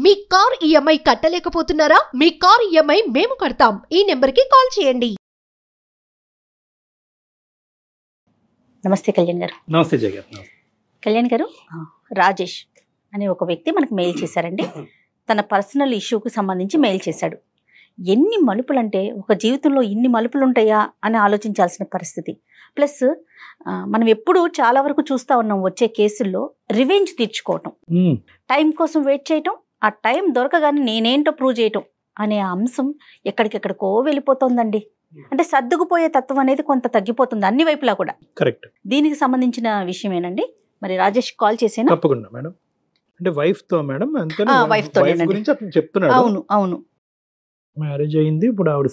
మీ car EMI కట్టలేకపోతున్నారా? మీ car EMI మేము కడతాం. ఈ నెంబర్కి కాల్ చేయండి. నమస్తే కళ్యాణ్ గారు. నమస్తే జయ గారు. కళ్యాణ్ గారు, రాజేష్ అనే ఒక వ్యక్తి మనకు మెయిల్ చేశారండి. తన పర్సనల్ ఇష్యూకి సంబంధించి మెయిల్ చేశాడు. ఎన్ని మలుపులు అంటే ఒక జీవితంలో ఇన్ని మలుపులు ఉంటాయా అని ఆలోచించాల్సిన పరిస్థితి. ప్లస్ మనం ఎప్పుడు చాలా వరకు చూస్తూ ఉన్నాం వచ్చే కేసుల్లో రివెంజ్ తీర్చుకోవటం, టైం కోసం వెయిట్ చేయటం, ఆ టైం దొరకగానే నేనేంటో ప్రూవ్ చేయటం అనే అంశం ఎక్కడికెక్కడికో వెళ్ళిపోతుందండి. అంటే సర్దుకుపోయే తత్వం అనేది కొంత తగ్గిపోతుంది అన్ని వైపులా కూడా. కరెక్ట్. దీనికి సంబంధించిన విషయమేనండి. మరి రాజేష్ కాల్ చేసేనా? తప్పకుండా మేడం. అంటే వైఫ్ తో మేడం, వైఫ్ తో గురించి అతను చెప్తున్నాడు. అవును అవును. మ్యారేజ్ అయింది, ఇప్పుడు ఆవిడ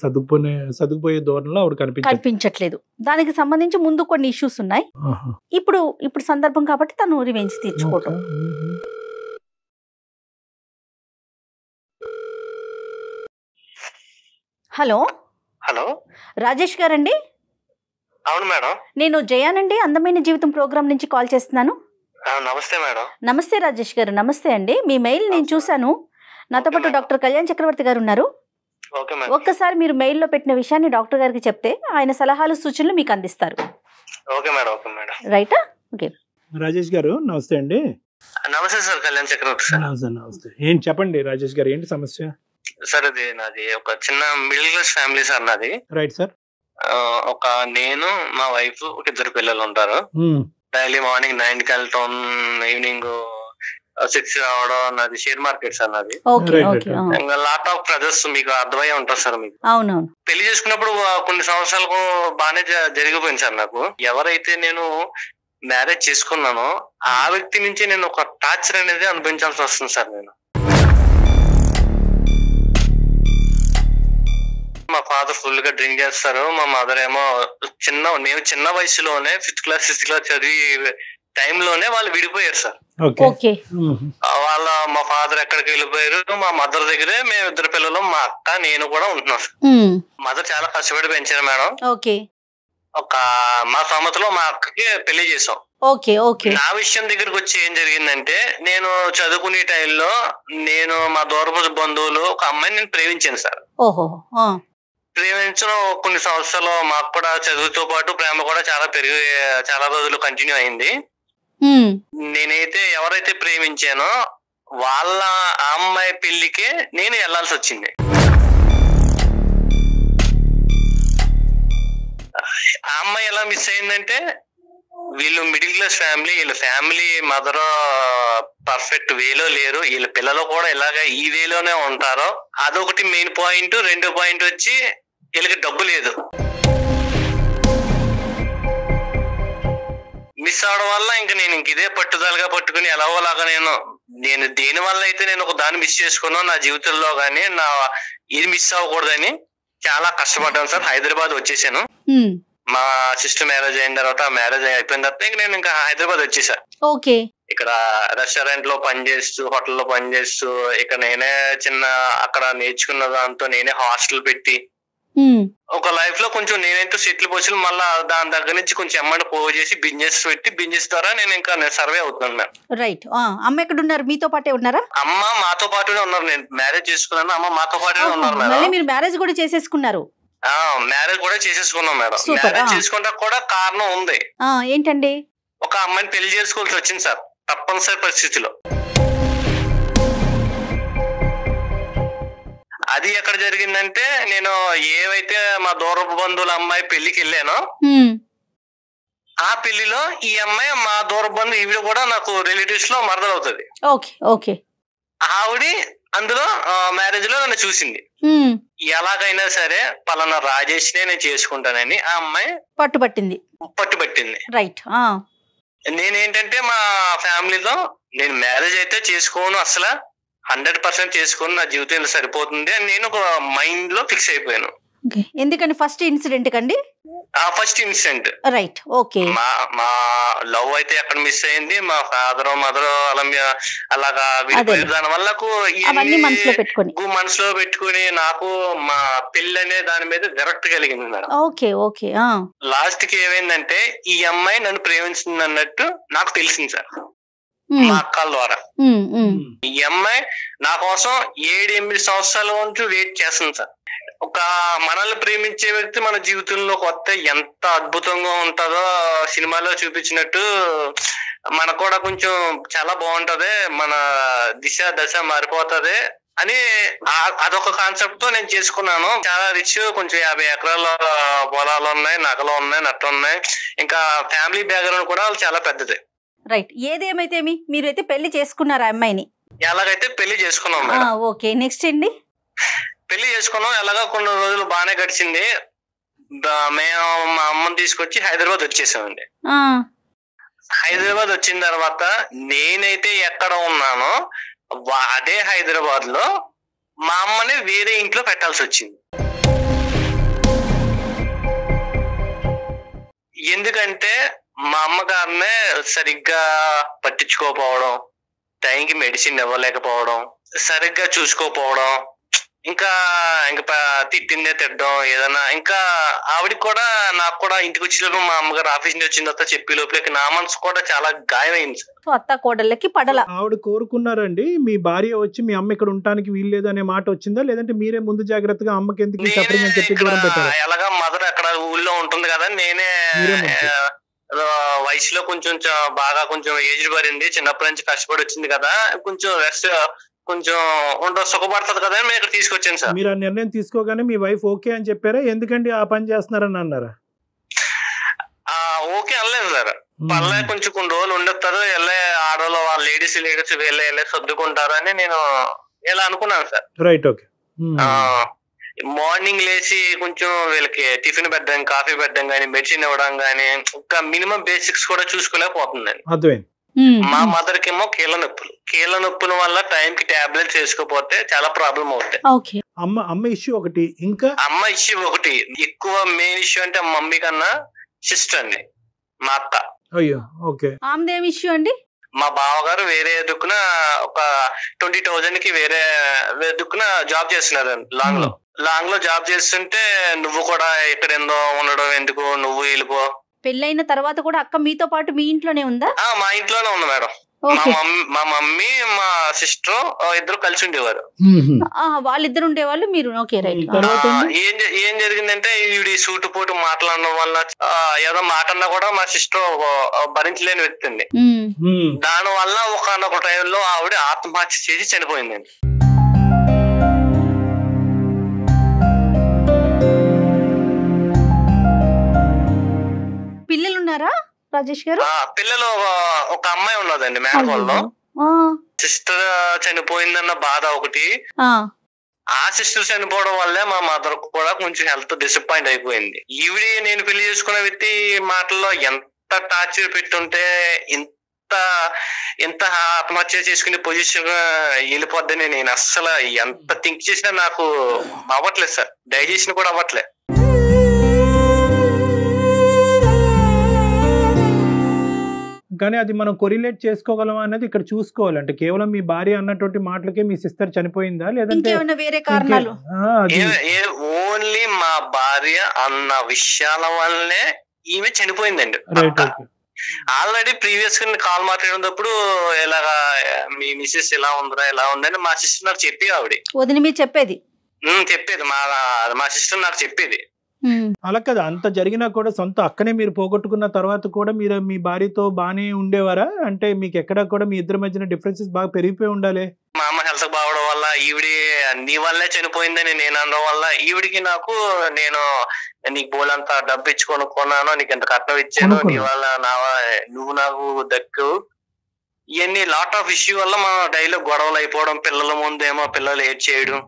సర్దుకుపోయే ధోరణిలో ఆవిడ కనిపించట్లేదు. దానికి సంబంధించి ముందు కొన్ని ఇష్యూస్ ఉన్నాయి. ఇప్పుడు సందర్భం కాబట్టి తను రివెంజ్ తీర్చుకోవటం. హలో హలో, రాజేష్ గారండి? అవును మేడం. నేను జయానండి, అందమైన జీవితం ప్రోగ్రామ్ నుంచి కాల్ చేస్తున్నాను. నమస్తే మేడం. నమస్తే రాజేష్ గారు. నమస్తే అండి. మీ మెయిల్ నేను చూశాను. నాతో పాటు డాక్టర్ కళ్యాణ్ చక్రవర్తి గారు ఉన్నారు. ఒక్కసారి మీరు మెయిల్లో పెట్టిన విషయాన్ని డాక్టర్ గారికి చెప్తే ఆయన సలహాలు సూచనలు మీకు అందిస్తారు. రైటా? ఓకే. రాజేష్ గారు నమస్తే అండి. నమస్తే సార్, కళ్యాణ్ చక్రవర్తి సార్. నమస్తే. ఏంటి చెప్పండి రాజేష్ గారు, ఏంటి సమస్య? సార్ అది నాది ఒక చిన్న మిడిల్ క్లాస్ ఫ్యామిలీ సార్ నాది. Right sir. ఒక నేను, మా వైఫ్, ఒక ఇద్దరు పిల్లలు ఉంటారు. డైలీ మార్నింగ్ 9కి వెళ్ళటం, ఈవినింగ్ 6 రావడం. నాది షేర్ మార్కెట్ సార్ నాది. ఇంకా లాట్ ఆఫ్ బ్రదర్స్, మీకు అర్థమయ్యే ఉంటారు సార్. మీకు అవునవును. పెళ్లి చేసుకున్నప్పుడు కొన్ని సంవత్సరాలకు బాగానే జరిగిపోయింది సార్. నాకు ఎవరైతే నేను మ్యారేజ్ చేసుకున్నానో ఆ వ్యక్తి నుంచి నేను ఒక టార్చర్ అనేది అనుభవించాల్సి వస్తుంది సార్. నేను మా ఫాదర్ ఫుల్ గా డ్రింక్ చేస్తారు. మా మదర్ ఏమో నేను చిన్న వయసులోనే 5th క్లాస్ 6th క్లాస్ చదివి టైంలోనే వాళ్ళు విడిపోయారు సార్. మా ఫాదర్ ఎక్కడికి వెళ్ళిపోయారు. మా మదర్ దగ్గరే మేము ఇద్దరు పిల్లలు, మా అక్క, నేను కూడా ఉంటున్నాం సార్. మదర్ చాలా కష్టపడి పెంచారు మేడం. ఒక మా సమతలో మా అక్కకి పెళ్లి చేసాం. నా విషయం దగ్గరకు వచ్చి ఏం జరిగిందంటే, నేను చదువుకునే టైంలో నేను మా దూరపు బంధువులు ఒక అమ్మాయిని నేను ప్రేమించాను సార్. ప్రేమించడం కొన్ని సంవత్సరాలు మాకు కూడా చదువుతో పాటు ప్రేమ కూడా చాలా రోజులు కంటిన్యూ అయింది. నేనైతే ఎవరైతే ప్రేమించానో వాళ్ళ అమ్మాయి పెళ్లికే నేను వెళ్లాల్సి వచ్చింది. ఆ అమ్మాయి ఎలా మిస్ అయిందంటే, వీళ్ళు మిడిల్ క్లాస్ ఫ్యామిలీ, వీళ్ళ ఫ్యామిలీ మదర్ పర్ఫెక్ట్ వేలో లేరు, వీళ్ళ పిల్లలు కూడా ఇలాగా ఈ వేలోనే ఉంటారు. అదొకటి మెయిన్ పాయింట్. రెండో పాయింట్ వచ్చి వీళ్ళకి డబ్బు లేదు. మిస్ అవడం వల్ల నేను ఇదే పట్టుదలగా పట్టుకుని ఎలాగోలాగా నేను దేని వల్ల అయితే నేను ఒక దాన్ని మిస్ చేసుకున్నా నా జీవితంలో గానీ, ఇది మిస్ అవ్వకూడదని చాలా కష్టపడ్డాను సార్. హైదరాబాద్ వచ్చేసాను. మా సిస్టర్ మ్యారేజ్ అయిన తర్వాత, మ్యారేజ్ అయిపోయిన తర్వాత నేను ఇంకా హైదరాబాద్ వచ్చేసా. ఇక్కడ రెస్టారెంట్ లో పనిచేస్తూ, హోటల్లో పనిచేస్తూ, ఇక్కడ నేనే అక్కడ నేర్చుకున్న దాంతో నేనే హాస్టల్ పెట్టి ఒక లైఫ్ లో కొంచెం నేనైతే సెటిల్ పోసి, మళ్ళా దాని దగ్గర నుంచి కొంచెం అమౌంట్ పోగు చేసి బిజినెస్ పెట్టి, బిజినెస్ ద్వారా నేను సర్వే అవుతున్నాను మ్యామ్. రైట్. అమ్మ ఎక్కడ ఉన్నారు? మీతో పాటే ఉన్నారా? అమ్మ మాతో పాటునే ఉన్నారు. నేను మ్యారేజ్ చేసుకున్నాను, అమ్మ మాతో పాటునే ఉన్నారు మేడం. మీరు మ్యారేజ్ కూడా చేసేసుకున్నారు? మ్యారేజ్ కూడా చేసేసుకున్నాం మేడం. మ్యారేజ్ చేసుకుంటా కూడా కారణం ఉంది. ఏంటండి? ఒక అమ్మాయిని పెళ్లి చేసుకోవాల్సి వచ్చింది సార్, తప్పనిసరి పరిస్థితిలో. అది ఎక్కడ జరిగిందంటే, నేను ఏవైతే మా దూరపు బంధువుల అమ్మాయి పెళ్లికి వెళ్ళానో ఆ పెళ్లిలో ఈ అమ్మాయి మా దూరపు బంధువు, ఈవిడ కూడా నాకు రిలేటివ్స్ లో మరదలు అవుతుంది. ఆవిడ అందులో మ్యారేజ్ లో నన్ను చూసింది. ఎలాగైనా సరే పలానా రాజేష్ నేను చేసుకుంటానని ఆ అమ్మాయి పట్టుబట్టింది. రైట్. నేనేంటంటే మా ఫ్యామిలీలో నేను మ్యారేజ్ అయితే చేసుకోను, అసలు 100% చేసుకుని నా జీవితం సరిపోతుంది అని నేను ఒక మైండ్ లో ఫిక్స్ అయిపోయాను. ఎందుకని? ఫస్ట్ ఇన్సిడెంట్ కండి? First incident. రైట్. ఓకే. మా లవ్ అయితే ఎక్కడ మిస్ అయింది, మా ఫాదర్ మదర్ అలాగా దాని వల్ల మనసులో పెట్టుకుని నాకు మా పెళ్లి అనే దాని మీద విరక్తి కలిగింది మేడం. ఓకే. లాస్ట్ కి ఏమైందంటే, ఈ అమ్మాయి నన్ను ప్రేమించింది అన్నట్టు నాకు తెలిసింది సార్. మా అక్కల ద్వారా. ఈ అమ్మాయి నా కోసం 7-8 సంవత్సరాల నుంచి వెయిట్ చేస్తుంది సార్. ఒక మనల్ని ప్రేమించే వ్యక్తి మన జీవితంలోకి వస్తే ఎంత అద్భుతంగా ఉంటుందో సినిమాలో చూపించినట్టు మనకు కూడా కొంచెం చాలా బాగుంటది, మన దిశ దశ మారిపోతది అని అదొక కాన్సెప్ట్ తో నేను చేసుకున్నాను. చాలా రిచ్, కొంచెం 50 ఎకరాల పొలాలు ఉన్నాయి, నగలు ఉన్నాయి, నట్టు ఉన్నాయి, ఇంకా ఫ్యామిలీ బ్యాక్గ్రౌండ్ కూడా చాలా పెద్దది. రైట్. ఏదేమైతేమి మీరైతే పెళ్లి చేసుకున్నారు ఆ అమ్మాయిని? ఎలాగైతే పెళ్లి చేసుకున్నాం. ఓకే, నెక్స్ట్ అండి. పెళ్లి చేసుకున్నాం. ఎలాగా కొన్ని రోజులు బాగానే గడిచింది. మేము మా అమ్మని తీసుకొచ్చి హైదరాబాద్ వచ్చేసామండి. హైదరాబాద్ వచ్చిన తర్వాత నేనైతే ఎక్కడ ఉన్నానో అదే హైదరాబాద్ లో మా అమ్మని వేరే ఇంట్లో పెట్టాల్సి వచ్చింది. ఎందుకంటే మా అమ్మగారినే సరిగ్గా పట్టించుకోకపోవడం, టైంకి మెడిసిన్ ఇవ్వలేకపోవడం, సరిగ్గా చూసుకోకపోవడం, ఇంకా తిట్టిందే తిట్టడం ఏదన్నా. ఇంకా ఆవిడకి కూడా నాకు కూడా ఇంటికి వచ్చినప్పుడు మా అమ్మగారు ఆఫీస్ నుంచి వచ్చిన తర్వాత చెప్పి లోపలికి నా మనసు కూడా చాలా గాయమైంది. అత్త కోడళ్ళకి పడల. ఆవిడ కోరుకున్నారండి మీ భార్య వచ్చి మీ అమ్మ ఇక్కడ ఉండటానికి వీల్లేదు అనే మాట వచ్చిందా, లేదంటే మీరే ముందు జాగ్రత్తగా అమ్మకి ఎందుకు సపరేట్ అని చెప్పి దూరం పెట్టారు? ఎలాగా మదర్ అక్కడ ఊళ్ళో ఉంటుంది కదా, నేనే వయసులో కొంచెం బాగా కొంచెం ఏజ్ పడింది, చిన్నప్పటి నుంచి కష్టపడి వచ్చింది కదా, కొంచెం రెస్ట్ కొంచెం సుఖపడుతుంది కదా మేము ఇక్కడ తీసుకొచ్చాను సార్. మీరు ఆ నిర్ణయం తీసుకోగానే మీ వైఫ్ ఓకే అని చెప్పారా? ఎందుకండి ఆ పని చేస్తున్నారని అన్నారా? ఓకే అనలేదు సార్. పర్లే కొంచెం కొన్ని రోజులు ఉండొస్తారు, వెళ్ళే ఆడవాళ్ళు వాళ్ళ లేడీస్ వెళ్ళే సర్దుకుంటారు అని నేను ఇలా అనుకున్నాను సార్. రైట్. ఓకే. మార్నింగ్ లేచి కొంచెం వీళ్ళకి టిఫిన్ పెట్టడం, కాఫీ పెట్టడం గానీ, మెడిసిన్ ఇవ్వడం గానీ, ఒక మినిమం బేసిక్స్ కూడా చూసుకోలేకపోతుందండి. అర్థమైంది. మా మదర్ కేమో కీళ్ళ నొప్పుల వల్ల టైం కి టాబ్లెట్స్ వేసుకోపోతే చాలా ప్రాబ్లం అవుతాయి. అమ్మ ఇష్యూ ఒకటి, ఇంకా అమ్మ ఇష్యూ ఒకటి. ఎక్కువ మెయిన్ ఇష్యూ అంటే మమ్మీ కన్నా సిస్టర్ అండి, మా అక్క. అయ్యో, ఓకే. ఆమెదేం ఇష్యూ అండి? మా బావగారు వేరే దుక్కున ఒక 20,000 కి వేరే దుక్కున జాబ్ చేస్తున్నారు లాంగ్ లో జాబ్ చేస్తుంటే, నువ్వు కూడా ఇక్కడ ఎందో ఉండడం ఎందుకు, నువ్వు వెళ్ళిపో. పెళ్ళైన తర్వాత కూడా అక్క మీతో పాటు మీ ఇంట్లోనే ఉందా? మా ఇంట్లోనే ఉంది మేడం. మా మమ్మీ మా సిస్టర్ ఇద్దరు కలిసి ఉండేవారు. వాళ్ళిద్దరు ఉండేవాళ్ళు, మీరు ఓకే రైట్. ఏం జరిగిందంటే ఈవిడి సూటు పోటు మాట్లాడడం వల్ల ఏదో మాట అన్నా కూడా మా సిస్టర్ భరించలేని వ్యక్తి అండి. దాని వల్ల ఒకనొక టైంలో ఆవిడ ఆత్మహత్య చేసి చనిపోయిందండి. పిల్లలు ఉన్నారా రాజేష్ గారు? పిల్లలు ఒక అమ్మాయి ఉన్నదండి మేనకోళ్ళలో. సిస్టర్ చనిపోయిందన్న బాధ ఒకటి. ఆ సిస్టర్ చనిపోవడం వల్లే మా మదర్ కూడా కొంచెం హెల్త్ డిసప్పాయింట్ అయిపోయింది. ఈవిడి నేను పెళ్లి చేసుకున్న వ్యక్తి మాటల్లో ఎంత టార్చర్ పెట్టుంటే ఎంత ఆత్మహత్య చేసుకునే పొజిషన్ వెళ్ళిపోద్దని నేను అస్సలు ఎంత థింక్ చేసినా నాకు అవ్వట్లేదు సార్, డైజెషన్ కూడా అవ్వట్లేదు. కానీ అది మనం కొరిలేట్ చేసుకోగలం అనేది ఇక్కడ చూసుకోవాలి. అంటే కేవలం మీ భార్య అన్నటువంటి మాటలకే మీ సిస్టర్ చనిపోయిందా, లేదంటే వేరే కారణాలు? ఓన్లీ మా భార్య అన్న విషయాల వల్లనే ఈమె చనిపోయిందండి. ఆల్రెడీ ప్రీవియస్ గా కాల్ మాట్లాడినప్పుడు ఇలాగా మీ మిస్సెస్ ఇలా ఉందిరా ఇలా ఉందని మా సిస్టర్ నాకు చెప్పి ఆవిడ వదిన మీరు చెప్పేది మా సిస్టర్ నాకు చెప్పేది. అలా కదా, అంత జరిగినా కూడా సొంత అక్కనే మీరు పోగొట్టుకున్న తర్వాత కూడా మీరు మీ భార్యతో బానే ఉండేవారా? అంటే మీకు ఎక్కడ కూడా మీ ఇద్దరి మధ్యన డిఫరెన్సెస్ బాగా పెరిగిపోయి ఉండాలి. మా అమ్మ హెల్త్ బాగోవడం వల్ల ఈవిడి నీ వల్లే చనిపోయిందని నేను అనడం వల్ల ఈవిడికి నాకు నేను నీకు బోలంతా డబ్బు ఇచ్చి కొనుక్కున్నాను, నీకు ఎంత కట్నం ఇచ్చాను, నీ వల్ల నువ్వు నాకు దక్కు, ఇవన్నీ లాట్ ఆఫ్ ఇష్యూ వల్ల మా డైలో గొడవలు అయిపోవడం, పిల్లల ముందేమో పిల్లలు ఏడ్ చేయడం.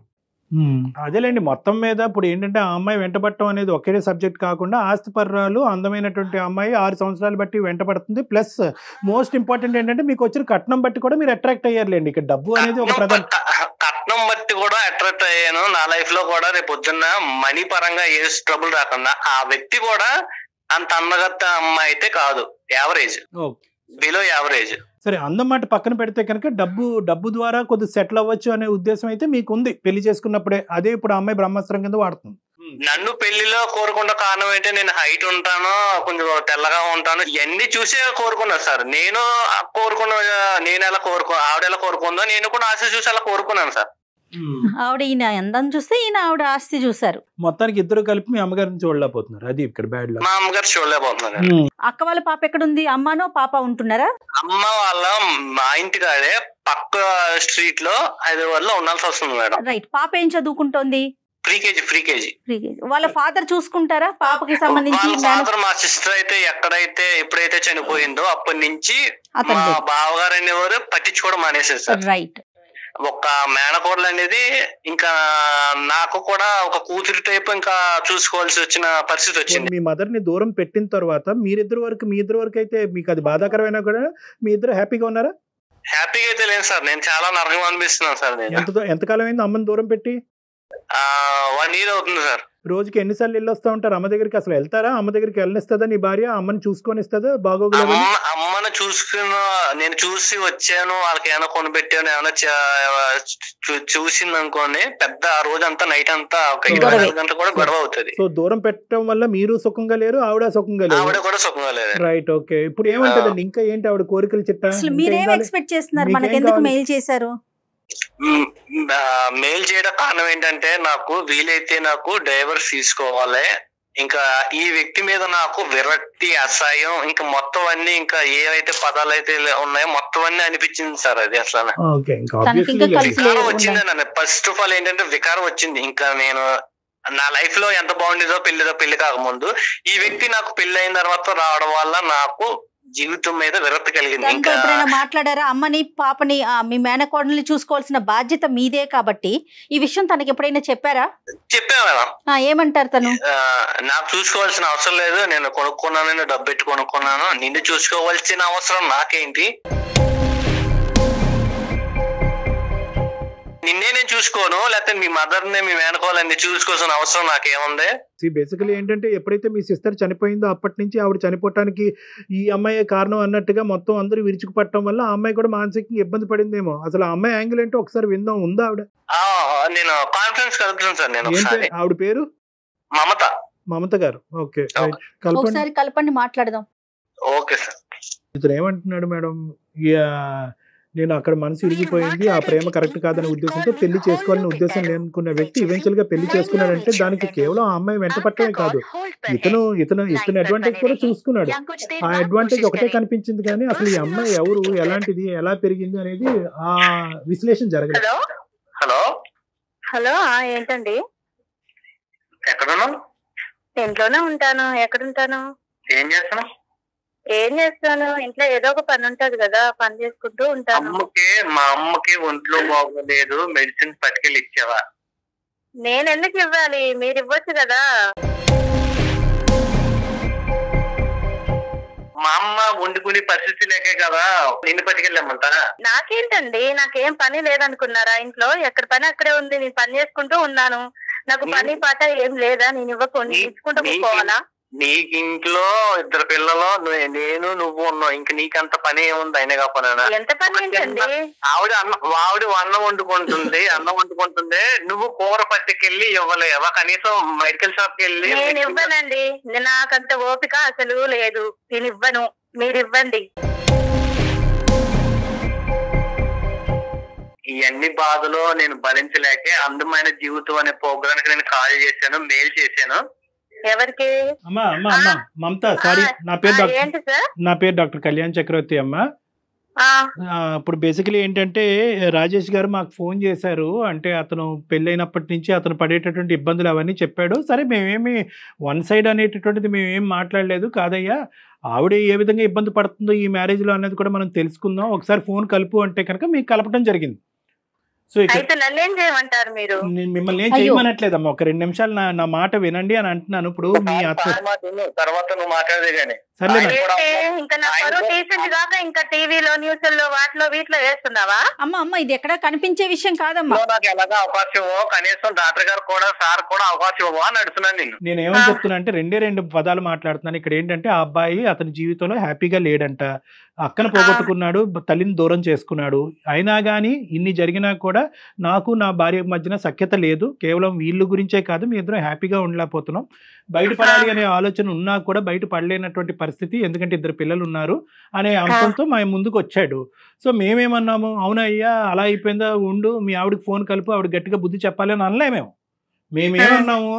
అదేలేండి, మొత్తం మీద ఇప్పుడు ఏంటంటే ఆ అమ్మాయి వెంటబడటం అనేది ఒకే సబ్జెక్ట్ కాకుండా ఆస్తిపర్రాలు అందమైనటువంటి అమ్మాయి 6 సంవత్సరాలు బట్టి వెంటబడుతుంది. ప్లస్ మోస్ట్ ఇంపార్టెంట్ ఏంటంటే మీకు వచ్చిన కట్నం బట్టి కూడా మీరు అట్రాక్ట్ అయ్యారులేండి. ఇక్కడ డబ్బు అనేది ఒక ప్రధాన కట్నం బట్టి కూడా అట్రాక్ట్ అయ్యాను. నా లైఫ్ లో కూడా రేపు పొద్దున్న మనీ పరంగా ఏ ట్రబుల్ రాకుండా, ఆ వ్యక్తి కూడా అంత అందగత్త అమ్మాయి అయితే కాదు, యావరేజ్, బిలో యావరేజ్. సరే, అందం మాట పక్కన పెడితే కనుక డబ్బు ద్వారా కొద్దిగా సెటిల్ అవ్వచ్చు అనే ఉద్దేశం అయితే మీకు ఉంది పెళ్లి చేసుకున్నప్పుడే. అదే ఇప్పుడు అమ్మాయి బ్రహ్మాస్త్రం కింద వాడుతుంది. నన్ను పెళ్లిలో కోరుకున్న కారణం ఏంటంటే నేను హైట్ ఉంటాను, కొంచెం తెల్లగా ఉంటాను, ఇవన్నీ చూసే కోరుకున్నా సార్. నేను నేను ఎలా ఆవిడ ఎలా కోరుకుందో నేను కూడా ఆశ చూసి అలా కోరుకున్నాను సార్. ఆవిడ ఈయన అందం చూస్తే ఈయన ఆవిడ ఆస్తి చూసారు. మొత్తానికి ఇద్దరు కలిపి మీ అమ్మగారిని చూడలేకపోతున్నారు, అది ఇక్కడ బ్యాడ్ లక్. మా అమ్మగారు చూడలేకపోతున్నారు. అక్క వాళ్ళ పాప ఎక్కడుంది? అమ్మానో పాప ఉంటున్నారా? అమ్మ వాళ్ళ మా ఇంటి కాడే పక్క స్ట్రీట్ లో హైదరాబాద్ లో ఉండాల్సి వస్తుంది మేడం. రైట్. పాప ఏం చదువుకుంటోంది? Pre KG. వాళ్ళ ఫాదర్ చూసుకుంటారా పాపకి సంబంధించి? వాళ్ళ ఫాదర్ మా సిస్టర్ అయితే ఎప్పుడైతే చనిపోయిందో అప్పటి నుంచి మా బావగారు అనేవారు పట్టించుకోవడం మానేసారు సార్. రైట్. ఒక మేనకోడలు అనేది ఇంకా నాకు కూడా ఒక కూతురు టైప్ ఇంకా చూసుకోవాల్సి వచ్చిన పరిస్థితి వచ్చింది. మీ మదర్ ని దూరం పెట్టిన తర్వాత మీ ఇద్దరు వరకు అయితే మీకు అది బాధాకరమైనా కూడా మీ ఇద్దరు హ్యాపీగా ఉన్నారా? హ్యాపీగా అయితే లేదు సార్, నేను చాలా నరకం అనిపిస్తున్నాను సార్. నేను ఎంతకాలం అయింది అమ్మని దూరం పెట్టి? 1 year అవుతుంది సార్. రోజుకి ఎన్నిసార్లు వెళ్ళి వస్తా ఉంటారు అమ్మ దగ్గరికి? అసలు వెళ్తారా? అమ్మ దగ్గరికి వెళ్ళనిస్తుందా నీ భార్య? అమ్మని చూసుకొని ఇస్తుందా? బాగోగులు అమ్మను నేను చూసి వచ్చాను, వాళ్ళకి ఏమైనా కొనిపెట్టాను, ఏమైనా చూసింది అనుకోండి, పెద్ద ఆ రోజంతా నైట్ అంతా ఒక 24 గంటలు కూడా గొడవ అవుతుంది. సో దూరం పెట్టడం వల్ల మీరు సుఖంగా లేరు, ఆవిడ సుఖంగా లేరు. ఆవిడ కూడా సుఖంగా లేదు. రైట్. ఓకే. ఇప్పుడు ఏమంటదండి? ఇంకా ఏంటి ఆవిడ కోరికలు చిట్టా? మీరేం ఎక్స్పెక్ట్ చేస్తున్నారు? మనకి ఎందుకు మెయిల్ చేశారు? మెయిల్ చేయడం కారణం ఏంటంటే నాకు వీలైతే నాకు డైవర్స్ తీసుకోవాలి, ఇంకా ఈ వ్యక్తి మీద నాకు విరక్తి, అసహ్యం, ఇంకా మొత్తం అన్ని ఇంకా ఏవైతే పదాలు అయితే ఉన్నాయో మొత్తం అన్ని అనిపించింది సార్. అది అసలు వికారం వచ్చింది నన్ను. ఫస్ట్ ఆఫ్ ఆల్ ఏంటంటే వికారం వచ్చింది. ఇంకా నేను నా లైఫ్ లో ఎంత బాగుండేదో పెళ్లి కాకముందు, ఈ వ్యక్తి నాకు పెళ్లి అయిన తర్వాత రావడం వల్ల నాకు జీవితం మీద విరక్తి కలిగింది. ఇంకా ఎప్పుడైనా మాట్లాడారా? అమ్మని పాపని మీ మేనకోడల్ని చూసుకోవాల్సిన బాధ్యత మీదే కాబట్టి ఈ విషయం తనకి ఎప్పుడైనా చెప్పారా? చెప్పా మేడం. ఏమంటారు తను? నాకు చూసుకోవాల్సిన అవసరం లేదు, నేను కొనుక్కున్నాను, డబ్బు పెట్టి కొనుక్కున్నాను, నిన్ను చూసుకోవాల్సిన అవసరం నాకేంటి, నిన్నే నేను చూసుకోను, లేకపోతే మీ మదర్ ని మీ మేనకోవాలని చూసుకోవాల్సిన అవసరం నాకేముంది? బేసికలీ ఏంటంటే ఎప్పుడైతే మీ సిస్టర్ చనిపోయిందో అప్పటి నుంచి ఆవిడ చనిపోవటానికి ఈ అమ్మాయి కారణం అన్నట్టుగా మొత్తం అందరూ విరుచుకుపట్టడం వల్ల ఆ అమ్మాయి కూడా మానసికంగా ఇబ్బంది పడిందేమో. అసలు ఆ అమ్మాయి యాంగిల్ ఏంటో ఒకసారి విందాం. ఉందా ఆవిడ? నేను కాన్ఫరెన్స్ కలుపుతాను సార్. నేను ఆవిడ పేరు మమత గారు. ఓకే, ఒకసారి కలపండి, మాట్లాడదాం. Okay sir. ఇతను ఏమంటున్నాడు మేడం? నేను అక్కడ మనసు ఇరిగిపోయింది, ఆ ప్రేమ కరెక్ట్ కాదనే ఉద్దేశంతో పెళ్లి చేసుకోవాలనే ఉద్దేశం లేనుకున్న వ్యక్తి ఈవెన్చువల్ గా పెళ్లి చేసుకున్నాడంటే దానికి కేవలం ఆ అమ్మాయి వెంట పట్టడమే కాదు, ఇతను అడ్వాంటేజ్ కూడా చూసుకున్నాడు. ఆ అడ్వాంటేజ్ ఒకటే కనిపించింది కానీ అసలు ఈ అమ్మాయి ఎవరు, ఎలాంటిది, ఎలా పెరిగింది అనేది ఆ విశ్లేషణ జరగలేదు. హలో ఏంటండి? ఎక్కడున్నావు? ఇంట్లోనే ఉంటాను. ఎక్కడుంటాను? ఏం చేస్తాను? ఇంట్లో ఏదో ఒక పని ఉంటది కదా, పని చేసుకుంటూ ఉంటాను. మా అమ్మకి ఒంట్లో బాగోలేదు, మెడిసిన్ పట్టుకెళ్ళి ఇచ్చావా? నేను ఎందుకు ఇవ్వాలి? మీరు ఇవ్వచ్చు కదా. మా అమ్మ వండుకునే పరిస్థితి లేకే కదా నిన్ను పట్టుకెళ్ళమంటా. నాకేంటండి, నాకేం పని లేదనుకున్నారా? ఇంట్లో ఎక్కడ పని అక్కడే ఉంది, నేను పని చేసుకుంటూ ఉన్నాను. నాకు పని పాట ఏం లేదా? నేను ఇచ్చుకుంటూ పోవాలా? నీకు ఇంట్లో 2 పిల్లలు, నేను నువ్వు ఉన్నావు, ఇంక నీకంత పని ఏముంది? అయినా కాకపోయినా ఎంత పని ఏంటండి? ఆవిడ అన్నం వండుకుంటుంది, నువ్వు కూర పట్టుకెళ్ళి ఇవ్వలేవా? కనీసం మెడికల్ షాప్ కి వెళ్ళి. నేను ఇవ్వనండి, నాకంత ఓపిక అసలు లేదు, నేను ఇవ్వను, మీరు ఇవ్వండి. ఇవన్నీ బాధలు నేను భరించలేకే అందమైన జీవితం అనే ప్రోగ్రామ్ నేను కాల్ చేశాను, మెయిల్ చేశాను. ఎవరికి? మమత, సారీ, నా పేరు డాక్టర్ కళ్యాణ్ చక్రవర్తి అమ్మ. ఇప్పుడు బేసికలీ ఏంటంటే రాజేష్ గారు మాకు ఫోన్ చేశారు. అంటే అతను పెళ్ళైనప్పటి నుంచి అతను పడేటటువంటి ఇబ్బందులు అవన్నీ చెప్పాడు. సరే, మేమేమి వన్ సైడ్ అనేటటువంటిది మేమేం మాట్లాడలేదు కాదయ్యా, ఆవిడ ఏ విధంగా ఇబ్బంది పడుతుందో ఈ మ్యారేజ్లో అనేది కూడా మనం తెలుసుకుందాం, ఒకసారి ఫోన్ కలుపు అంటే కనుక మీకు కలపడం జరిగింది. సో నేను మిమ్మల్ని ఏం చేయమనట్లేదమ్మా, ఒక 2 నిమిషాలు నా మాట వినండి అని అంటున్నాను. ఇప్పుడు మీ అత్త తర్వాత నువ్వు మాట్లాడదే గానీ. సర్లే ఇంకా నా పరువు తీసింది కాక ఇంకా టీవీలో న్యూస్లో వాటిలో వీటిలో వేస్తున్నావా? అమ్మ ఇది ఎక్కడ కనిపించే విషయం కాదమ్మా. నాకు ఎలాగా అవకాశం ఇవ్వో, కనీసం డాక్టర్ గారు కూడా సార్ కూడా అవకాశం ఇవ్వో అని అడుగుతున్నాను నేను ఏమని చెప్తున్నా అంటే రెండు పదాలు మాట్లాడుతున్నాను ఇక్కడ. ఏంటంటే ఆ అబ్బాయి అతని జీవితంలో హ్యాపీగా లేడంట, అక్కను పోగొట్టుకున్నాడు, తల్లిని దూరం చేసుకున్నాడు. అయినా కానీ ఇన్ని జరిగినా కూడా నాకు నా భార్య మధ్యన సఖ్యత లేదు, కేవలం వీళ్ళు గురించే కాదు, మీ ఇద్దరం హ్యాపీగా ఉండలేకపోతున్నాం, బయటపడాలి అనే ఆలోచన ఉన్నా కూడా బయట పడలేనటువంటి పరిస్థితి, ఎందుకంటే 2 పిల్లలు ఉన్నారు అనే అంశంతో మా ముందుకు వచ్చాడు. సో మేమేమన్నాము, అవునయ్యా అలా అయిపోయిందా, ఉండు మీ ఆవిడకి ఫోన్ కలుపు, ఆవిడ గట్టిగా బుద్ధి చెప్పాలి అని అనలేమేమో. మేమేమన్నాము,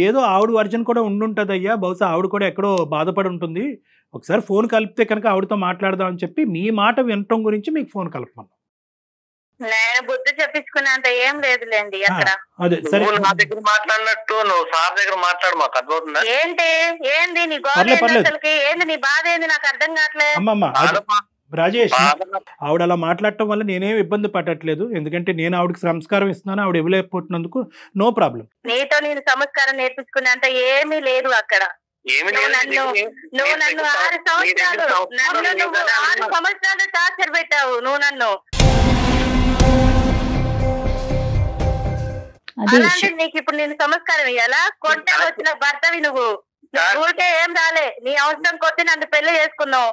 ఏదో ఆవిడ వర్జన్ కూడా ఉండుంటుంది అయ్యా, బహుశా ఆవిడ కూడా ఎక్కడో బాధపడి ఉంటుంది, ఒకసారి ఫోన్ కలిపితే కనుక ఆవిడతో మాట్లాడదాం అని చెప్పి మీ మాట వినటం గురించి మీకు ఫోన్ కలపమన్నాం. నేను బుద్ధి చెప్పించుకునేంత ఏం లేదులేండి అక్కడ. అదే సరే, నా దగ్గర మాట్లాడినట్టు నువ్వు సార్ దగ్గర మాట్లాడు, మాకు అర్థమవుతుందా? ఏంది నీ గోడ అసలుకి, ఏంది నీ బాధ ఏంది నాకు అర్థం కావట్లేదు. అమ్మమ్మ రాజేష్, ఆవిడ అలా మాట్లాడటం వల్ల నేనేం ఇబ్బంది పడట్లేదు, ఎందుకంటే నేను ఆవిడకి సంస్కారం ఇస్తున్నాను, ఆవిడ ఇవ్వలేకపోతున్నందుకు నో ప్రాబ్లం. నీతో నేను సంస్కారం నేర్పించుకునేంత ఏమీ లేదు అక్కడ. నువ్వు నన్ను 6 సంవత్సరాలు టార్చర్ పెట్టావు నువ్వు నన్ను. అలాంటి నీకు ఇప్పుడు నేను సంస్కారం ఇయ్యాలా? కొట్టే వచ్చిన భర్తవి నువ్వు ఊరికే ఏం రాలే, నీ అవసరం కొద్ది నన్ను పెళ్లి చేసుకున్నావు.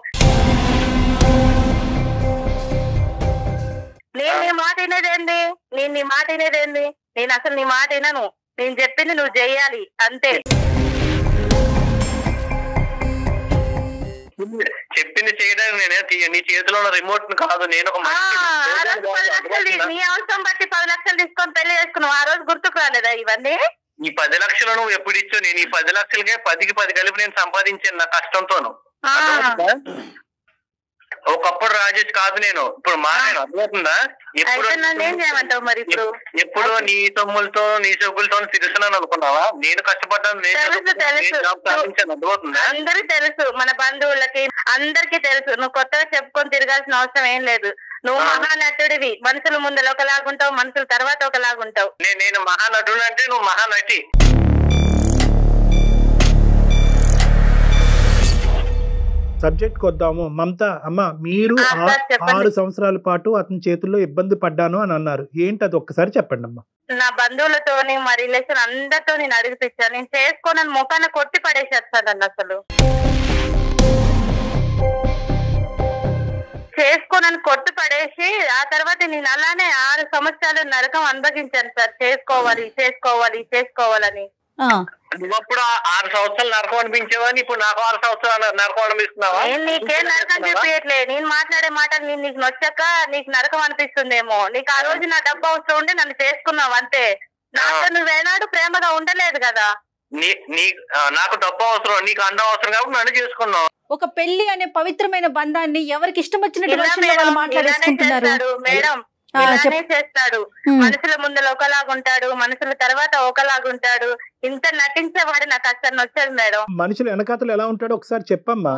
నేను నీ మాట వినేదేంది, నేను అసలు నీ మాట వినను, నేను చెప్పింది నువ్వు చెయ్యాలి అంతే. చెప్పింది చేయడానికి నేనే నీ చేతిలో ఉన్న రిమోట్ కాదు, నేను ఒక నీ అవసరం బట్టి 10 లక్షలు తీసుకొని పెళ్లి చేసుకున్నావు, ఆ రోజు గుర్తుకు రాలేదా ఇవన్నీ? ఈ 10 లక్షలు నువ్వు ఎప్పుడు ఇచ్చావు? నేను ఈ 10 లక్షలకే 10కి 10 కలిపి నేను సంపాదించాను నా కష్టంతోను. ఒకప్పుడు రాజేష్ కాదు నేను, ఇప్పుడు మారాను, అర్థమవుతుందా? ఎప్పుడు నీ తమ్ములతో నీ సొగ్గులతో తిరుగుతున్నాను అనుకున్నావా? నేను కష్టపడ్డాను, అర్థమవుతుందా? అందరికి తెలుసు, మన బంధువులకి అందరికి తెలుసు, నువ్వు కొత్తగా చెప్పుకొని తిరగాల్సిన అవసరం ఏం లేదు. నువ్వు మహానటుడివి, మనుషుల ముందర ఒకలాగుంటావు, మనుషుల తర్వాత ఒకలాగుంటావు. నేను మహానటుడు అంటే నువ్వు మహానటి. సబ్జెక్ట్కి వద్దాము. మమత అమ్మ, మీరు 6 సంవత్సరాల పాటు అతని చేతుల్లో ఇబ్బంది పడ్డాను అని అన్నారు, ఏంటి అది ఒక్కసారి చెప్పండి అమ్మా. నా బంధువులతోని మా రిలేషన్ అందరితో నేను అడిగిపించాను, నేను చేసుకోనని ముఖాన కొట్టి పడేసేస్తాను. అసలు చేసుకోనని కొట్టి పడేసి ఆ తర్వాత నేను అలానే 6 సంవత్సరాలు నరకం అనుభవించాను సార్. చేసుకోవాలని నువ్వప్పుడు 6 సంవత్సరాలు నరకం అనిపించేవాని, ఇప్పుడు నాకు 6 సంవత్సరాలు నరకం అనిపిస్తున్నావా? నేను నీకేం నరకం చెప్పట్లే, నేను మాట్లాడే మాటలు నీకు నొచ్చాక నీకు నరకం అనిపిస్తుందేమో. నీకు ఆ రోజు నా డబ్బు అవసరం ఉండి నన్ను చేసుకున్నావు అంతే, నాతో నువ్వేనాడు ప్రేమగా ఉండలేదు కదా. నాకు డబ్బు అవసరం, నీకు అందం అవసరం కాబట్టి నన్ను చేసుకున్నావు. ఒక పెళ్లి అనే పవిత్రమైన బంధాన్ని ఎవరికి ఇష్టం వచ్చినట్టు మాట్లాడేసుకుంటున్నారు మేడం. చేస్తాడు, మనుషుల ముందర ఒకలాగుంటాడు, మనుషుల తర్వాత ఒకలాగుంటాడు. ఇంత నటించేవాడు నాకు అసలు నచ్చదు మేడం. మనుషులు వెనకాతలు ఎలా ఉంటాడో ఒకసారి చెప్పమ్మా.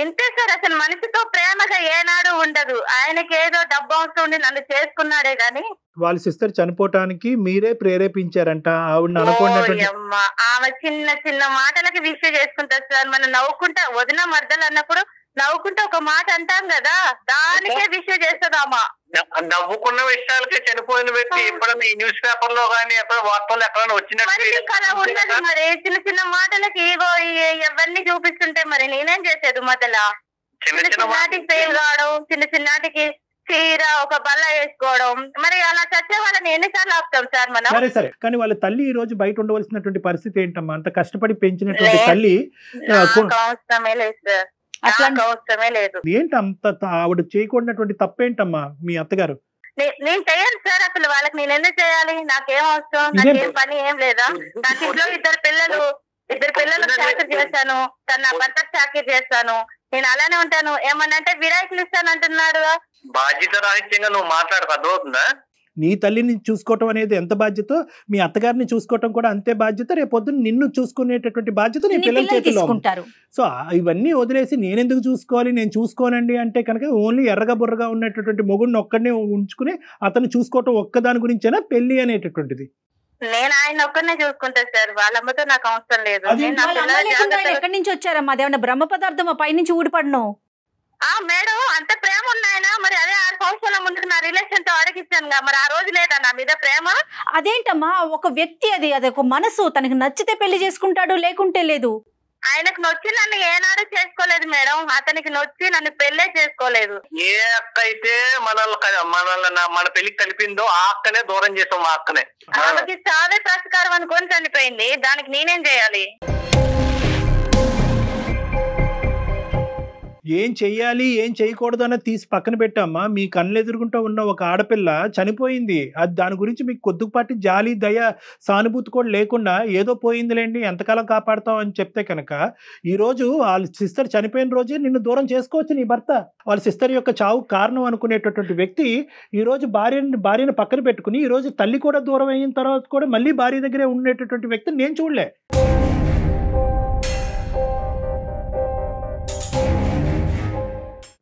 ఇంతే సార్, అసలు మనిషితో ప్రేమగా ఏనాడు ఉండదు. ఆయనకి ఏదో డబ్బు అవసరం ఉండి నన్ను చేసుకున్నాడే గాని. వాళ్ళ సిస్టర్ చనిపోవటానికి మీరే ప్రేరేపించారంట ఆవిడ అనుకోండి. ఆమె చిన్న చిన్న మాటలకి విషయం చేసుకుంటారు సార్. మనం నవ్వుకుంటా వదిన మర్దలు అన్నప్పుడు నవ్వుకుంటే ఒక మాట అంటాం కదా, దానికే విషయం చేస్తుందామా. నవ్వుకున్న విషయాలకే చనిపోయిన వ్యక్తి ఎప్పుడైనా ఈ న్యూస్ పేపర్ లో కానీ వార్తల్లో ఎక్కడైనా వచ్చినట్టు మరి చిన్న చిన్న మాటలకి ఇగో ఇవన్నీ చూపిస్తుంటే మరి నేనేం చేసేది? మధ్యలో చిన్న చిన్నటికి ఫెయిల్ కావడం, చిన్న చిన్నటికి చీర ఒక బల్ల వేసుకోవడం, మరి అలా చచ్చే వాళ్ళని ఎన్నిసార్లు ఆపుతాం సార్ మనం? సరే, కానీ వాళ్ళ తల్లి ఈ రోజు బయట ఉండవలసినటువంటి పరిస్థితి ఏంటమ్మా? అంత కష్టపడి పెంచినటువంటి తల్లి అవసరమే లేదు సార్, అవసరమే లేదు. ఏంటి అంత ఆవిడ చేయకూడనటువంటి తప్పేంటమ్మా మీ అత్తగారు? నేను చెయ్యాలి సార్, అసలు వాళ్ళకి నేను ఎందుకు చేయాలి? నాకేం అవసరం, నాకేం పని ఏం లేదా? నాకు ఇంట్లో ఇద్దరు పిల్లలు చాకరీ చేశాను, నా భర్త చాకరీ చేస్తాను, నేను అలానే ఉంటాను. ఏమన్నంటే విడాకులు ఇస్తాను అంటున్నాడు. బాధ్యత రాహిత్యంగా నువ్వు మాట్లాడక అర్థమవుతుందా? నీ తల్లిని చూసుకోవటం అనేది ఎంత బాధ్యత, మీ అత్తగారిని చూసుకోవటం కూడా అంతే బాధ్యత. రేపొద్దున నిన్ను చూసుకునేటటువంటి బాధ్యత నీ పిల్లల చేతిలో ఉంటారు. సో ఇవన్నీ వదిలేసి నేనెందుకు చూసుకోవాలి, నేను చూసుకోనండి అంటే కనుక ఓన్లీ ఎర్రగా బుర్రగా ఉన్నటువంటి మొగుడిని ఒక్కడనే ఉంచుకుని అతను చూసుకోవటం ఒక్కదాని గురించేనా పెళ్లి అనేటటువంటిది? నేను ఆయన ఒక్కరినే చూసుకుంటా సార్, వాళ్ళ అమ్మతో నాకు అవసరం లేదు. అది నేను నా వాళ్ళ అమ్మ పిల్లల లేకుండా ఆయన జాగ్రత్తగా- ఎక్కడి నుంచి వచ్చారమ్మా? అదేమన్నా బ్రహ్మ పదార్థమా పైనుంచి ఊడిపడను? మేడం అంత ప్రేమ ఉన్నాయన, మరి అదే 6 సంవత్సరాల ముందుకు నా రిలేషన్ తో అడిగిస్తాను, మరి ఆ రోజు లేదా నా మీద ప్రేమ? అదేంటమ్మా, ఒక వ్యక్తి, అది ఒక మనసు, తనకి నచ్చితే పెళ్లి చేసుకుంటాడు, లేకుంటే లేదు. ఆయనకు నొచ్చి నన్ను ఏనాడు చేసుకోలేదు మేడం, అతనికి నొచ్చి నన్ను పెళ్ళే చేసుకోలేదు. ఏ అక్క అయితే మన పెళ్లికి కలిపిందో ఆ అక్కనే దూరం చేసాం, మా అక్కనే. ఆమెకి చావే ప్రస్కారం అనుకొని చనిపోయింది, దానికి నేనేం చేయాలి? ఏం చెయ్యాలి ఏం చేయకూడదు అన్నది తీసి పక్కన పెట్టామ్మా. మీ కళ్ళు ఎదురుగుంటూ ఉన్న ఒక ఆడపిల్ల చనిపోయింది. అది దాని గురించి మీకు కొద్దిపాటి జాలి దయ సానుభూతి కూడా లేకుండా ఏదో పోయిందిలేండి ఎంతకాలం కాపాడుతాం అని చెప్తే కనుక ఈరోజు వాళ్ళ సిస్టర్ చనిపోయిన రోజే నిన్ను దూరం చేసుకోవచ్చు నీ భర్త. వాళ్ళ సిస్టర్ యొక్క చావు కారణం అనుకునేటటువంటి వ్యక్తి ఈరోజు భార్యను పక్కన పెట్టుకుని ఈరోజు తల్లి కూడా దూరం అయిన తర్వాత కూడా మళ్ళీ భార్య దగ్గరే ఉండేటటువంటి వ్యక్తిని నేను చూడలే.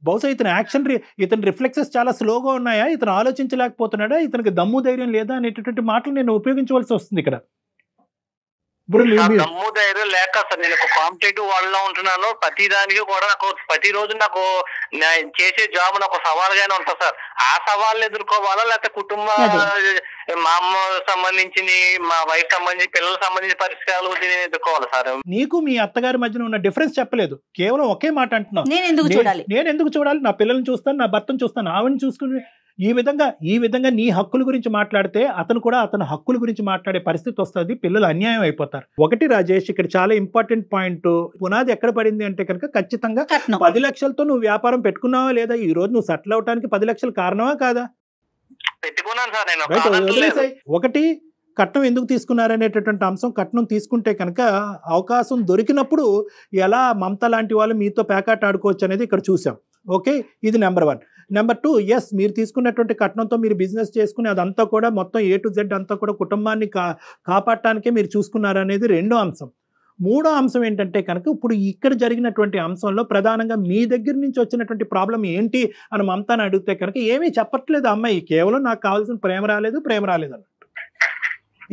బహుశా ఇతని రిఫ్లెక్సెస్ చాలా స్లోగా ఉన్నాయా, ఇతను ఆలోచించలేకపోతున్నాడా, ఇతనికి దమ్ము ధైర్యం లేదా అనేటటువంటి మాటలు నేను ఉపయోగించవలసి వస్తుంది ఇక్కడ. ఇప్పుడు దమ్ము ధైర్యం లేక సార్ నేను ఒక కాంపిటేటివ్ వాళ్ళలో ఉంటున్నాను. ప్రతి దానికి కూడా నాకు ప్రతిరోజు నాకు చేసే జాబ్ నాకు సవాల్గానే ఉంటుంది సార్. ఆ సవాళ్ళు ఎదుర్కోవాలా, లేకపోతే కుటుంబ మా అమ్మ సంబంధించింది, మా వైఫ్ సంబంధించి, పిల్లలకు సంబంధించిన పరిష్కారాలు నేను ఎదుర్కోవాలి సార్. నీకు మీ అత్తగారి మధ్యన ఉన్న డిఫరెన్స్ చెప్పలేదు, కేవలం ఒకే మాట అంటున్నావు, నేను ఎందుకు చూడాలి, నా పిల్లల్ని చూస్తాను, నా భర్తను చూస్తాను, ఆవిడని చూసుకుని ఈ విధంగా నీ హక్కుల గురించి మాట్లాడితే అతను కూడా అతని హక్కుల గురించి మాట్లాడే పరిస్థితి వస్తుంది, పిల్లలు అన్యాయం అయిపోతారు. ఒకటి రాజేష్, ఇక్కడ చాలా ఇంపార్టెంట్ పాయింట్, పునాది ఎక్కడ పడింది అంటే కనుక ఖచ్చితంగా 10 లక్షలతో నువ్వు వ్యాపారం పెట్టుకున్నావా లేదా, ఈ రోజు నువ్వు సెటిల్ అవడానికి 10 లక్షలు కారణమా కాదా? పెట్టుకున్నాను సార్ నేను. ఒకటి కట్నం ఎందుకు తీసుకున్నారనేటటువంటి అంశం. కట్నం తీసుకుంటే కనుక అవకాశం దొరికినప్పుడు ఎలా మమత లాంటి వాళ్ళు మీతో పేకాట ఆడుకోవచ్చు అనేది ఇక్కడ చూసాం. ఓకే, ఇది నెంబర్ 1. నెంబర్ 2, ఎస్ మీరు తీసుకున్నటువంటి కట్నంతో మీరు బిజినెస్ చేసుకుని అదంతా కూడా మొత్తం A to Z అంతా కూడా కుటుంబాన్ని కాపాడటానికే మీరు చూసుకున్నారనేది రెండో అంశం. మూడో అంశం ఏంటంటే కనుక ఇప్పుడు ఇక్కడ జరిగినటువంటి అంశంలో ప్రధానంగా మీ దగ్గర నుంచి వచ్చినటువంటి ప్రాబ్లం ఏంటి అని మమతాని అడిగితే కనుక ఏమీ చెప్పట్లేదు అమ్మాయి, కేవలం నాకు కావాల్సిన ప్రేమ రాలేదు అన్నట్టు.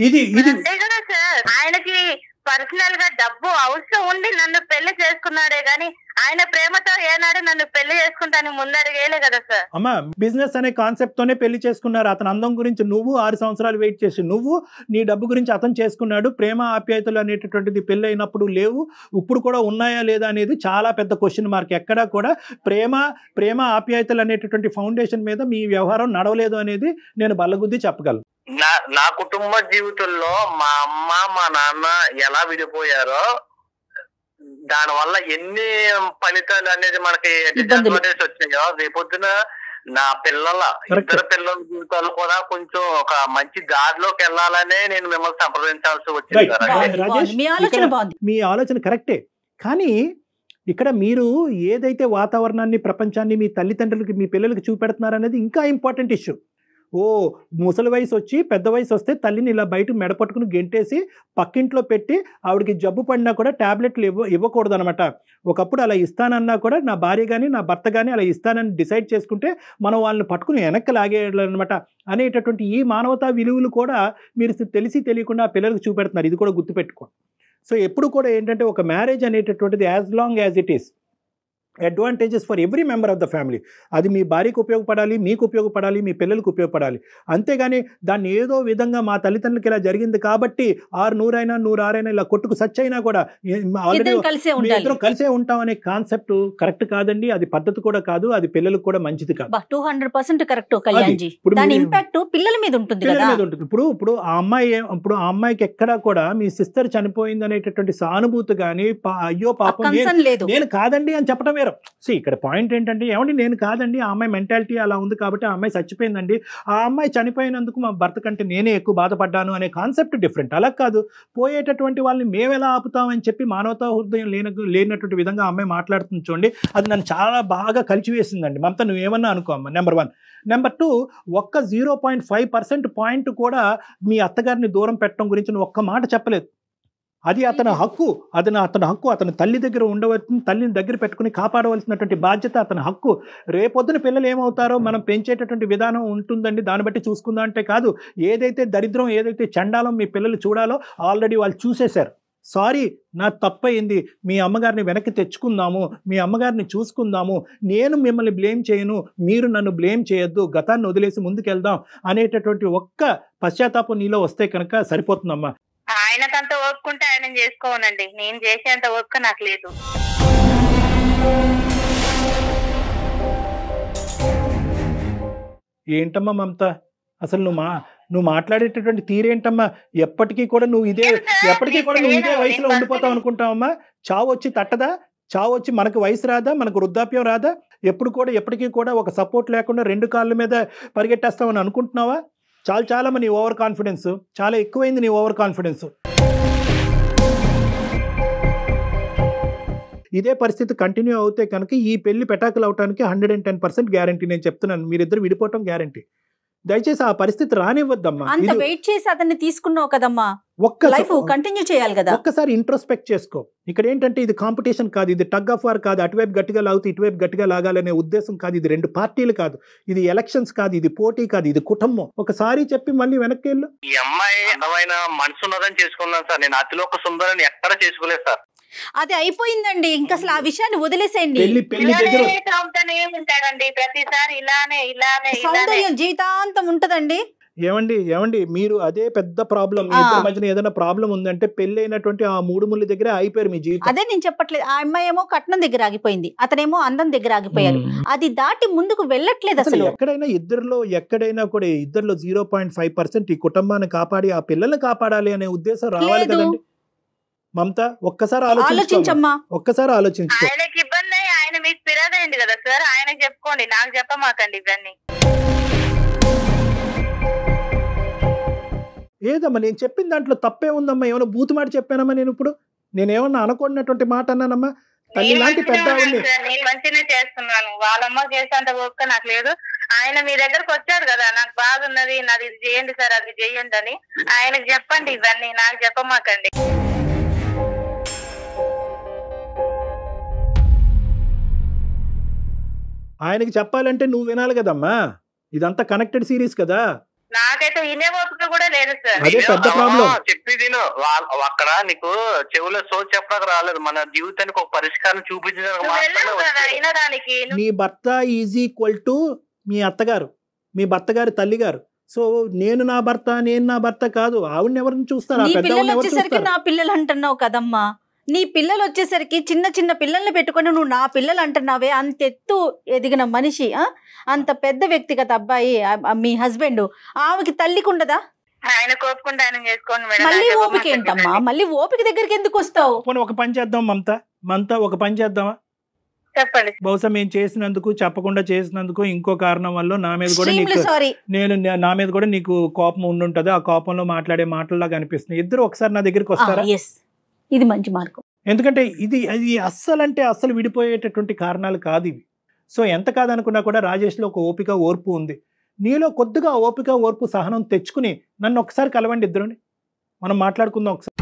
ఇది అంతే కదా సార్, ఆయనకి పర్సనల్ గా డబ్బు అవసరం ఉండి నన్ను పెళ్లి చేసుకున్నాడే గాని ఆయన ప్రేమతో ఏనాడు నన్ను పెళ్లి చేసుకుంటాను ముందడిగేలే కదా సార్. అమ్మా, బిజినెస్ అనే కాన్సెప్ట్ తోనే పెళ్లి చేసుకున్నారు. అతని అందం గురించి నువ్వు 6 సంవత్సరాలు వెయిట్ చేసి నువ్వు నీ డబ్బు గురించి అతను చేసుకున్నాడు. ప్రేమ ఆప్యాయతలు అనేటటువంటిది పెళ్లి అయినప్పుడు లేవు, ఇప్పుడు కూడా ఉన్నాయా లేదా అనేది చాలా పెద్ద క్వశ్చన్ మార్క్. ఎక్కడా కూడా ప్రేమ ఆప్యాయతలు అనేటటువంటి ఫౌండేషన్ మీద మీ వ్యవహారం నడవలేదు అనేది నేను బల్లగుద్ది చెప్పగలను. నా కుటుంబ జీవితంలో మా అమ్మ మా నాన్న ఎలా విడిపోయారో దాని వల్ల ఎన్ని ఫలితాలు అనేది మనకి డిసడ్వాంటేజ్ వచ్చాయో, రేపొద్దున నా ఇద్దరు పిల్లల జీవితాలు కూడా కొంచెం ఒక మంచి దారిలోకి వెళ్ళాలనే నేను మిమ్మల్ని సంప్రదించాల్సి వచ్చింది. మీ ఆలోచన కరెక్టే, కానీ ఇక్కడ మీరు ఏదైతే వాతావరణాన్ని ప్రపంచాన్ని మీ తల్లిదండ్రులకి మీ పిల్లలకి చూపెడుతున్నారనేది ఇంకా ఇంపార్టెంట్ ఇష్యూ. ముసలి వయసు వచ్చి పెద్ద వయసు వస్తే తల్లిని ఇలా బయటకు మెడపట్టుకుని గెంటేసి పక్కింట్లో పెట్టి ఆవిడకి జబ్బు పడినా కూడా ట్యాబ్లెట్లు ఇవ్వకూడదు అనమాట. ఒకప్పుడు అలా ఇస్తానన్నా కూడా నా భార్య కానీ నా భర్త కానీ అలా ఇస్తానని డిసైడ్ చేసుకుంటే మనం వాళ్ళని పట్టుకుని వెనక్కి లాగేయాలన్నమాట అనేటటువంటి ఈ మానవతా విలువలు కూడా మీరు తెలిసి తెలియకుండా ఆ పిల్లలకు చూపెడుతున్నారు. ఇది కూడా గుర్తుపెట్టుకోండి. సో ఎప్పుడు కూడా ఏంటంటే ఒక మ్యారేజ్ అనేటటువంటిది as long as it is advantages for every member of the family. అది మీ భార్యకు ఉపయోగపడాలి, మీకు ఉపయోగపడాలి, మీ పిల్లలకు ఉపయోగపడాలి. అంతేగాని దాన్ని ఏదో విధంగా మా తల్లిదండ్రులకి ఇలా జరిగింది కాబట్టి 100 106 ఇలా కొట్టుకు సచ్చైనా కూడా ఇద్దరం కలిసే ఉంటాం అనే కాన్సెప్ట్ కరెక్ట్ కాదండి. అది పద్ధతి కూడా కాదు, అది పిల్లలకు కూడా మంచిది కాదు. 200% కరెక్ట్ కళ్యాణ్జీ. దాని ఇంపాక్ట్ పిల్లల మీద ఉంటుంది. ఇప్పుడు ఆ అమ్మాయికి ఎక్కడా కూడా మీ సిస్టర్ చనిపోయింది అనేటటువంటి సానుభూతి కానీ అయ్యో పాపం నేను కాదండి అని చెప్పడం వేరు. ఇక్కడ పాయింట్ ఏంటంటే ఏమండి నేను కాదండి, ఆ అమ్మాయి మెంటాలిటీ అలా ఉంది కాబట్టి ఆ అమ్మాయి చచ్చిపోయిందండి, ఆ అమ్మాయి చనిపోయినందుకు మా భర్త కంటే నేనే ఎక్కువ బాధపడ్డాను అనే కాన్సెప్ట్ డిఫరెంట్. అలా కాదు, పోయేటటువంటి వాళ్ళని మేము ఎలా ఆపుతామని చెప్పి మానవతా హృదయం లేనటువంటి విధంగా ఆ అమ్మాయి మాట్లాడుతుంది చూడండి. అది నన్ను చాలా బాగా కలిచివేసిందండి. మమత నువ్వేమన్నా అనుకో అమ్మ. నెంబర్ 1. నెంబర్ 2, ఒక్క 0.5% పాయింట్ కూడా మీ అత్తగారిని దూరం పెట్టడం గురించి నువ్వు ఒక్క మాట చెప్పలేదు. అది అతని హక్కు, అతని హక్కు. అతని తల్లి దగ్గర ఉండవలసిన, తల్లిని దగ్గర పెట్టుకుని కాపాడవలసినటువంటి బాధ్యత అతని హక్కు. రేపొద్దున పిల్లలు ఏమవుతారో మనం పెంచేటటువంటి విధానం ఉంటుందండి, దాన్ని బట్టి చూసుకుందాం అంటే కాదు. ఏదైతే దరిద్రం, ఏదైతే చండాలం మీ పిల్లలు చూడాలో ఆల్రెడీ వాళ్ళు చూసేశారు. సారీ, నా తప్పయింది, మీ అమ్మగారిని వెనక్కి తెచ్చుకుందాము, మీ అమ్మగారిని చూసుకుందాము, నేను మిమ్మల్ని బ్లేమ్ చేయను, మీరు నన్ను బ్లేమ్ చేయొద్దు, గతాన్ని వదిలేసి ముందుకెళ్దాం అనేటటువంటి ఒక్క పశ్చాత్తాపం నీలో వస్తే కనుక సరిపోతుందమ్మా. ఆయనకంత ఓపుకుంటే ఆయన చేసుకోనండి, నేను చేసేంత ఓపిక నాకు లేదు. ఏంటమ్మా మమత, అసలు నువ్వు మాట్లాడేటటువంటి తీరేంటమ్మా? ఎప్పటికీ కూడా నువ్వు ఇదే వయసులో ఉండిపోతావు అనుకుంటావమ్మా? చావు వచ్చి తట్టదా? చావు వచ్చి మనకు వయసు రాదా? మనకు వృద్ధాప్యం రాదా? ఎప్పటికీ కూడా ఒక సపోర్ట్ లేకుండా 2 కాళ్ళ మీద పరిగెట్టేస్తామని అనుకుంటున్నావా? చాలా నీ ఓవర్ కాన్ఫిడెన్స్, చాలా ఎక్కువైంది నీ ఓవర్ కాన్ఫిడెన్స్. ఇదే పరిస్థితి కంటిన్యూ అవుతే కనుక ఈ పెళ్లి పెటాకులు అవడానికి 110% గ్యారంటీ. నేను చెప్తున్నాను, మీరిద్దరు విడిపోవటం గ్యారంటీ. దయచేసి ఆ పరిస్థితి రానివ్వద్దమ్మా. అంత వెయిట్ చేసి అతన్ని తీసుకున్నావు కదమ్మా, లైఫ్ కంటిన్యూ చేయాలి కదా. ఒక్కసారి ఇంట్రోస్పెక్ట్ చేసుకో. ఇక్కడ ఏంటంటే ఇది కాంపిటీషన్ కాదు, ఇది టగ్ ఆఫ్ వార్ కాదు, అటువైపు గట్టిగా లాగుతూ ఇటువైపు గట్టిగా లాగాలనే ఉద్దేశం కాదు. ఇది 2 పార్టీలు కాదు, ఇది ఎలక్షన్స్ కాదు, ఇది పోటీ కాదు, ఇది కుటుంబం. ఒకసారి చెప్పి మళ్ళీ వెనక్కి వెళ్ళు. ఈ అమ్మాయి అందమైన మనసు ఉన్నదని చేసుకున్నాను సార్. నేను అతిలోక సుందరని ఎక్కడ చేసుకోలేదు సార్. అది అయిపోయిందండి, ఇంకా అసలు ఆ విషయాన్ని వదిలేసేయండి. పెళ్లి దగ్గర ఉంటాడండి ప్రతిసారి ఇలానే సౌందర్యం జీవితాంతం ఉంటదండి. ఏమండి మీరు అదే పెద్ద ప్రాబ్లం. మీ ఇద్దరి మధ్యన ఏదైనా ప్రాబ్లం ఉందంటే పెళ్లి అయినటువంటి ఆ 3 ముళ్ళ దగ్గర అయిపోయారు మీ జీవితం. అదే నేను చెప్పట్లేదు, ఆ అమ్మాయి ఏమో కట్నం దగ్గర ఆగిపోయింది, అతనేమో అందం దగ్గర ఆగిపోయారు. అది దాటి ముందుకు వెళ్ళట్లేదు అసలు. ఎక్కడైనా కూడా ఇద్దరిలో 0.5% ఈ కుటుంబాన్ని కాపాడి ఆ పిల్లల్ని కాపాడాలి అనే ఉద్దేశం రావాలి కదండి. మమత, ఒక్కసారి ఆలోచించమ్మా, ఒక్కసారి ఆలోచించుకో. ఆయనకి ఇబ్బంది, ఆయన మీకు ఫిర్యాదు కదా సార్, ఆయనకి చెప్పుకోండి, నాకు చెప్పమాకండి ఇవన్నీ. ఏదమ్మా నేను చెప్పిన దాంట్లో తప్పే ఉందమ్మా? ఏమైనా బూతుమాట చెప్పానమ్మా? నేనేమన్నా అనుకున్నటువంటి మాట అన్నానమ్మా? తల్లి లాంటి పెద్ద నేను మంచిగా చేస్తున్నాను, వాళ్ళమ్మ చేసేంత ఓపిక నాకు లేదు. ఆయన మీ దగ్గరకు వచ్చాడు కదా, నాకు బాధ ఉన్నది, నాది ఇది చేయండి సార్, అది చేయండి అని ఆయనకు చెప్పండి, ఇవన్నీ నాకు చెప్పమాకండి. ఆయనకి చెప్పాలంటే నువ్వు వినాలి కదమ్మా, ఇదంతా కనెక్టెడ్ సిరీస్ కదా. నాకైతే వినే ఓపిక కూడా లేదు సార్. అదే పెద్ద ప్రాబ్లం. చెప్పి అక్కడ నీకు చెవులో సో చెప్పడానికి రాలేదు, మన జీవితానికి ఒక పరిష్కారం చూపించడానికి. నీ భర్త ఈజ్ ఈక్వల్ టు మీ అత్తగారు, మీ భర్త గారి తల్లి గారు. సో నేను నా భర్త కాదు. ఆవిడని ఎవరిని చూస్తారు? నా పిల్లలు అంటున్నావు కదమ్మా, నీ పిల్లలు వచ్చేసరికి చిన్న పిల్లల్ని పెట్టుకొని నువ్వు నా పిల్లలు అంటున్నావే. అంత ఎత్తు ఎదిగిన మనిషి, అంత పెద్ద వ్యక్తిగత అబ్బాయి మీ హస్బెండ్, ఆమెకి తల్లికి ఉండదా? ఆయన కోపుకుంటే ఆయన చేసుకోండి మేడం. మళ్ళీ ఓపిక ఏంటమ్మా? మళ్ళీ ఓపిక దగ్గరికి ఎందుకు వస్తావు? ఒక పని చేద్దాం మమత, ఒక పని చేద్దామా? చెప్పండి. బహుశా మేము చేసినందుకు, చెప్పకుండా చేసినందుకు ఇంకో కారణం వల్ల నా మీద కూడా నీకు కోపం ఉండుంటది. ఆ కోపంలో మాట్లాడే మాటల్లాగా అనిపిస్తుంది. ఇద్దరు ఒకసారి నా దగ్గరికి వస్తారా? ఇది మంచి మార్గం. ఎందుకంటే ఇది అస్సలు విడిపోయేటటువంటి కారణాలు కాదు ఇవి. సో ఎంత కాదనుకున్నా కూడా రాజేష్లో ఒక ఓపిక, ఓర్పు ఉంది. నీలో కొద్దిగా ఓపిక, ఓర్పు, సహనం తెచ్చుకుని నన్ను ఒకసారి కలవండి, ఇద్దరుని మనం మాట్లాడుకుందాం ఒకసారి.